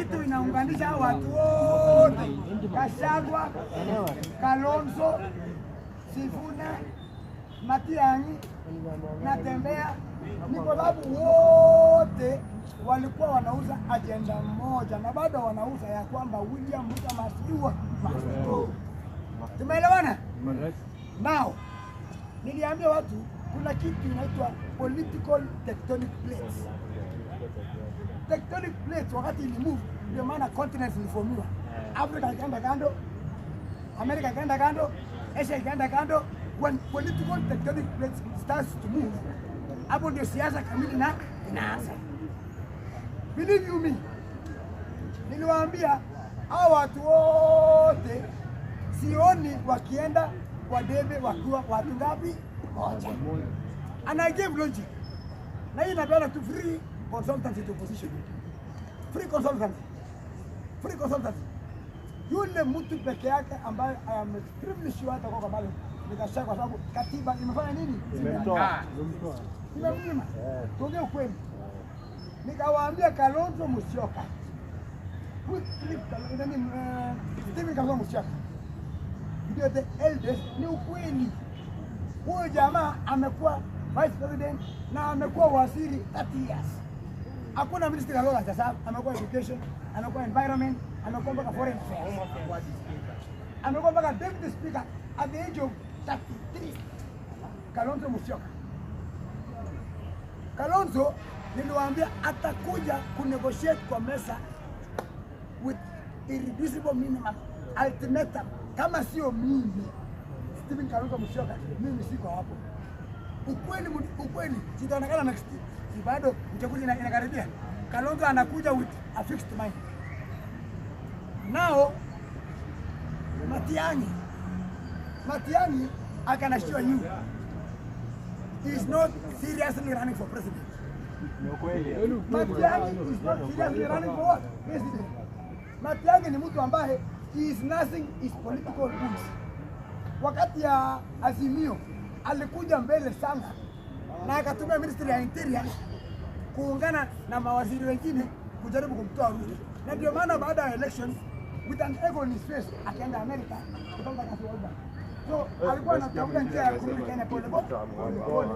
kitu inaunganisha watu wote. Gachagua, Kalonzo, Sifuna, Matiang'i, Natembeya, ni kwa sababu wote walikuwa wanauza agenda moja na bado wanauza ya kwamba William Ruto masiwa masito. Tumeelewana? Now, niliambia watu kuna kitu inaitwa political tectonic plates. Tectonic plates wakati ili move ndio maana continents iliformiwa. Africa ikaenda kando, America ikaenda kando, Asia ikaenda kando. When political tectonic plates starts to move, hapo ndio siasa kamili na inaanza. Believe you me, niliwaambia hao watu wote sioni wakienda kwa debe wakiwa watu ngapi? Moja. And I gave logic. Na hii inapeana tu free consultancy to opposition. Free consultancy. Free consultancy. Yule mtu peke yake ambaye I am extremely sure atakuwa kwa balo nikashaka kwa sababu katiba imefanya nini? Imemtoa. Tuongee ukweli. Nikawaambia Kalonzo Musyoka. Steven Kalonzo Musyoka. Ndio the eldest, ni ukweli. Huyo jamaa amekuwa vice president na amekuwa waziri 30 years. Hakuna ministry aliola sasa, amekuwa education, amekuwa environment, amekuwa mpaka foreign affairs. Amekuwa mpaka deputy speaker at the age of 33. Kalonzo Musyoka. Kalonzo niliwaambia atakuja kunegotiate kwa mesa with irreducible minimum ultimatum. Kama sio mimi Steven Kalonzo Musyoka, mimi siko hapo. Ukweli sitaonekana next si bado uchaguzi inakaribia. Kalonzo anakuja with a fixed mind. Now Matiang'i I can assure you he is not seriously running for president. Matiang'i is not seriously running for what? President. Matiang'i ni mtu ambaye he is nursing his political wounds. Wakati ya Azimio alikuja mbele sana na akatumia ministry ya interior kuungana na mawaziri wengine kujaribu kumtoa Ruto. Na ndio maana baada ya election with an ego in his face akaenda America kutoka kwa World Bank. So alikuwa anatafuta njia ya kurudi Kenya pole pole.